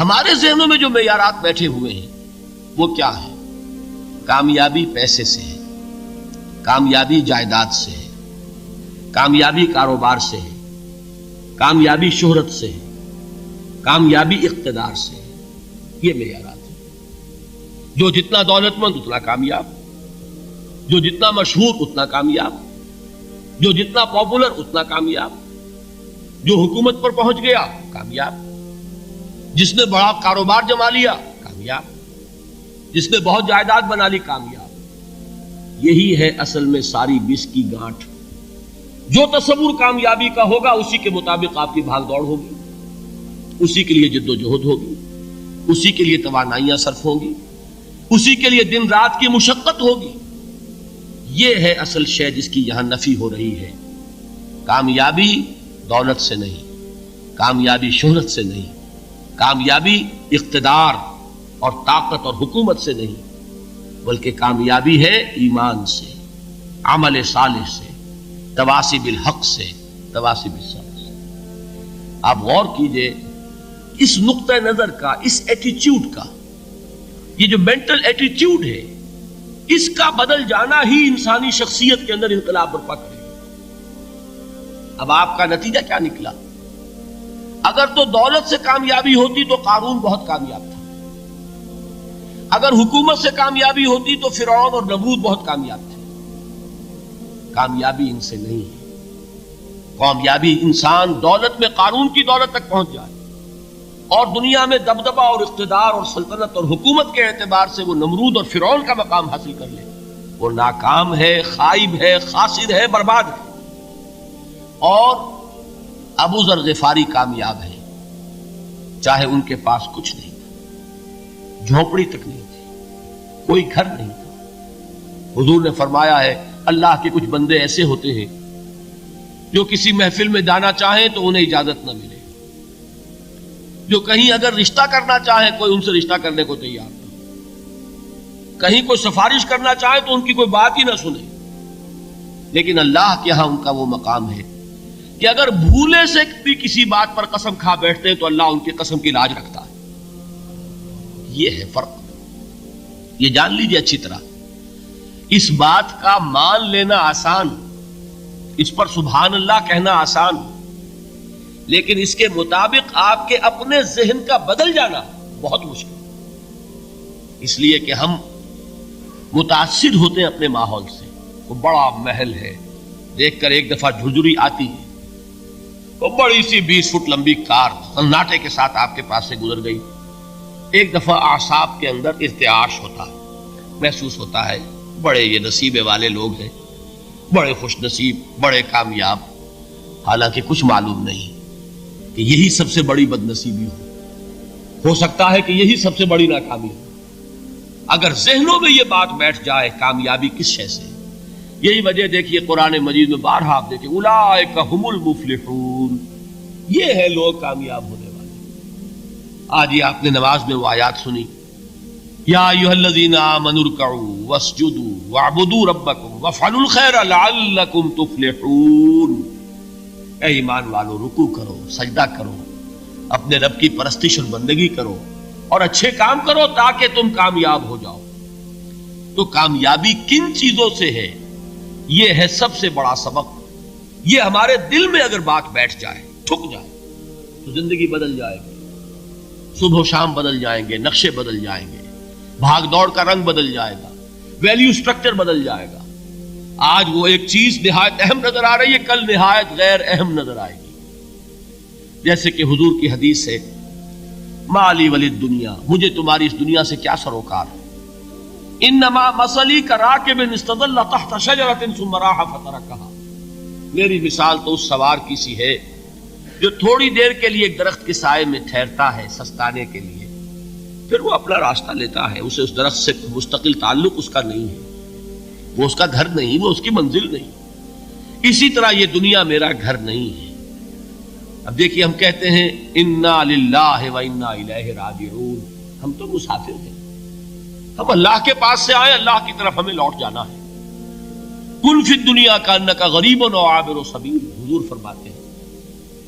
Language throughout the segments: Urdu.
ہمارے ذہنوں میں جو معیارات بیٹھے ہوئے ہیں وہ کیا ہے؟ کامیابی پیسے سے ہے، کامیابی جائیداد سے ہے، کامیابی کاروبار سے ہے، کامیابی شہرت سے ہے، کامیابی اقتدار سے ہے. یہ معیارات ہیں. جو جتنا دولت مند اتنا کامیاب، جو جتنا مشہور اتنا کامیاب، جو جتنا پاپولر اتنا کامیاب، جو حکومت پر پہنچ گیا کامیاب، جس نے بڑا کاروبار جما لیا کامیاب، جس نے بہت جائیداد بنا لی کامیاب. یہی ہے اصل میں ساری بس کی گانٹھ. جو تصور کامیابی کا ہوگا اسی کے مطابق آپ کی بھاگ دوڑ ہوگی، اسی کے لیے جد و جہد ہوگی، اسی کے لیے توانائیاں صرف ہوں گی، اسی کے لیے دن رات کی مشقت ہوگی. یہ ہے اصل شے جس کی یہاں نفی ہو رہی ہے. کامیابی دولت سے نہیں، کامیابی شہرت سے نہیں، کامیابی اقتدار اور طاقت اور حکومت سے نہیں، بلکہ کامیابی ہے ایمان سے، عمل صالح سے، تواصی بالحق سے، تواصی بالصبر سے. آپ غور کیجئے اس نقطہ نظر کا، اس ایٹیچیوڈ کا، یہ جو مینٹل ایٹیچیوڈ ہے اس کا بدل جانا ہی انسانی شخصیت کے اندر انقلاب برپا کرے گا. اب آپ کا نتیجہ کیا نکلا؟ اگر تو دولت سے کامیابی ہوتی تو قارون بہت کامیاب تھا، اگر حکومت سے کامیابی ہوتی تو فرعون اور نمرود بہت کامیاب تھے. کامیابی ان سے نہیں ہے. کامیابی انسان دولت میں قارون کی دولت تک پہنچ جائے اور دنیا میں دبدبہ اور اقتدار اور سلطنت اور حکومت کے اعتبار سے وہ نمرود اور فرعون کا مقام حاصل کر لے، وہ ناکام ہے، خائب ہے، خاسر ہے، برباد ہے. اور ابو ذر غفاری کامیاب ہے، چاہے ان کے پاس کچھ نہیں تھا، جھونپڑی تک نہیں تھی، کوئی گھر نہیں تھا. حضور نے فرمایا ہے اللہ کے کچھ بندے ایسے ہوتے ہیں جو کسی محفل میں جانا چاہیں تو انہیں اجازت نہ ملے، جو کہیں اگر رشتہ کرنا چاہے کوئی ان سے رشتہ کرنے کو تیار نہ، کہیں کوئی سفارش کرنا چاہے تو ان کی کوئی بات ہی نہ سنے. لیکن اللہ کے ہاں ان کا وہ مقام ہے کہ اگر بھولے سے بھی کسی بات پر قسم کھا بیٹھتے ہیں تو اللہ ان کی قسم کی لاج رکھتا ہے. یہ ہے فرق. یہ جان لیجیے اچھی طرح. اس بات کا مان لینا آسان، اس پر سبحان اللہ کہنا آسان، لیکن اس کے مطابق آپ کے اپنے ذہن کا بدل جانا بہت مشکل. اس لیے کہ ہم متاثر ہوتے ہیں اپنے ماحول سے. وہ بڑا محل ہے، دیکھ کر ایک دفعہ جھرجھری آتی ہے، وہ بڑی سی 20 فٹ لمبی کار سناٹے کے ساتھ آپ کے پاس سے گزر گئی. ایک دفعہ اعصاب کے اندر ارتعاش ہوتا ہے، محسوس ہوتا ہے بڑے یہ نصیبے والے لوگ ہیں، بڑے خوش نصیب، بڑے کامیاب. حالانکہ کچھ معلوم نہیں کہ یہی سب سے بڑی بد نصیبی ہو سکتا ہے کہ یہی سب سے بڑی ناکامی ہو. اگر ذہنوں میں یہ بات بیٹھ جائے کامیابی کس شے سے. یہی وجہ دیکھیے قرآن مجید میں بارہا آپ دیکھیں اولئک هم المفلحون، یہ ہے لوگ کامیاب ہونے والے. آج یہ آپ نے نماز میں وہ آیات سنی، یا ایھا الذین آمنوا ارکعوا واسجدوا واعبدوا ربکم وافعلوا الخیر لعلکم تفلحون. اے ایمان والو، رکوع کرو، سجدہ کرو، اپنے رب کی پرستش اور بندگی کرو اور اچھے کام کرو تاکہ تم کامیاب ہو جاؤ. تو کامیابی کن چیزوں سے ہے؟ یہ ہے سب سے بڑا سبق. یہ ہمارے دل میں اگر بات بیٹھ جائے، ٹھک جائے، تو زندگی بدل جائے گی. صبح و شام بدل جائیں گے، نقشے بدل جائیں گے، بھاگ دوڑ کا رنگ بدل جائے گا، ویلیو سٹرکچر بدل جائے گا. آج وہ ایک چیز نہایت اہم نظر آ رہی ہے، کل نہایت غیر اہم نظر آئے گی. جیسے کہ حضور کی حدیث ہے ما لی ولی الدنیا، مجھے تمہاری اس دنیا سے کیا سروکار ہے. انما مثلی کراکب استظل تحت شجرۃ ثم راح فترکھا، میری مثال تو اس سوار کی سی ہے جو تھوڑی دیر کے لیے ایک درخت کے سائے میں ٹھہرتا ہے سستانے کے لیے، پھر وہ اپنا راستہ لیتا ہے. اسے اس درخت سے مستقل تعلق اس کا نہیں ہے، وہ اس کا گھر نہیں، وہ اس کی منزل نہیں. اسی طرح یہ دنیا میرا گھر نہیں ہے. اب دیکھیے ہم کہتے ہیں انا للہ و انا الیہ راجعون، ہم تو مسافر ہیں، ہم اللہ کے پاس سے آئے، اللہ کی طرف ہمیں لوٹ جانا ہے. کن فی الدنیا کانک غریب و عابر سبیل، حضور فرماتے ہیں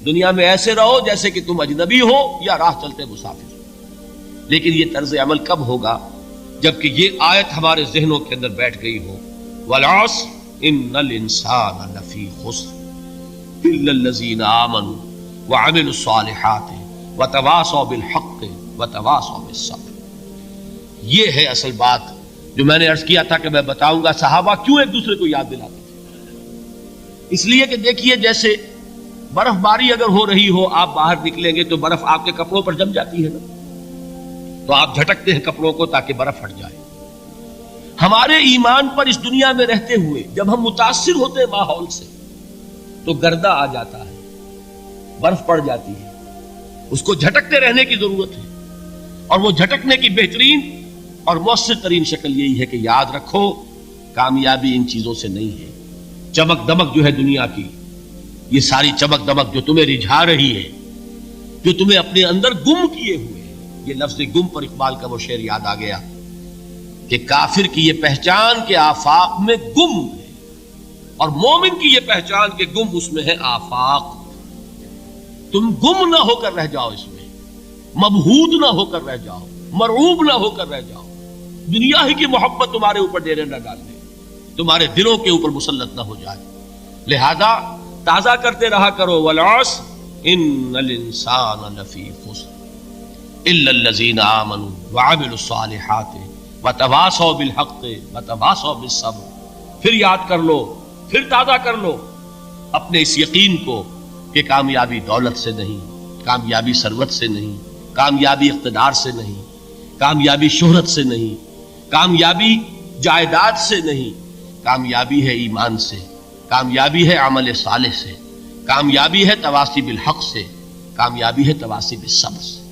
دنیا میں ایسے رہو جیسے کہ تم اجنبی ہو یا راہ چلتے مسافر. لیکن یہ طرز عمل کب ہوگا؟ جبکہ یہ آیت ہمارے ذہنوں کے اندر بیٹھ گئی ہو، والعصر ان الانسان لفی خسر الا الذین آمنوا وعملوا الصالحات وتواصوا بالحق وتواصوا بالصبر۔ یہ ہے اصل بات جو میں نے عرض کیا تھا کہ میں بتاؤں گا صحابہ کیوں ایک دوسرے کو یاد دلاتے تھے۔ اس لیے کہ دیکھیے جیسے برف باری اگر ہو رہی ہو، آپ باہر نکلیں گے تو برف آپ کے کپڑوں پر جم جاتی ہے نا، تو آپ جھٹکتے ہیں کپڑوں کو تاکہ برف ہٹ جائے۔ ہمارے ایمان پر اس دنیا میں رہتے ہوئے جب ہم متاثر ہوتے ہیں ماحول سے تو گردہ آ جاتا ہے، برف پڑ جاتی ہے، اس کو جھٹکتے رہنے کی ضرورت ہے۔ اور وہ جھٹکنے کی بہترین اور مؤثر ترین شکل یہی ہے کہ یاد رکھو کامیابی ان چیزوں سے نہیں ہے۔ چمک دمک جو ہے دنیا کی، یہ ساری چمک دمک جو تمہیں رجھا رہی ہے، جو تمہیں اپنے اندر گم کیے ہوئے ہے، یہ لفظ گم پر اقبال کا وہ شعر یاد آ گیا کہ کافر کی یہ پہچان کے آفاق میں گم ہے، اور مومن کی یہ پہچان کے گم اس میں ہے آفاق۔ تم گم نہ ہو کر رہ جاؤ، اس میں مبہوت نہ ہو کر رہ جاؤ، مرعوب نہ ہو کر رہ جاؤ، دنیا ہی کی محبت تمہارے اوپر ڈیرے نہ ڈال دے، تمہارے دلوں کے اوپر مسلط نہ ہو جائے۔ لہذا تازہ کرتے رہا کرو، والعصر ان الانسان لفی خسر الا الذین آمنوا وعملوا الصالحات وتواصوا بالحق وتواصوا بالصبر۔ پھر یاد کر لو، پھر تازہ کر لو اپنے اس یقین کو کہ کامیابی دولت سے نہیں، کامیابی ثروت سے نہیں، کامیابی اقتدار سے نہیں، کامیابی شہرت سے نہیں، کامیابی جائیداد سے نہیں، کامیابی ہے ایمان سے، کامیابی ہے عمل صالح سے، کامیابی ہے تواصی بالحق سے، کامیابی ہے تواصی بالصبر سے۔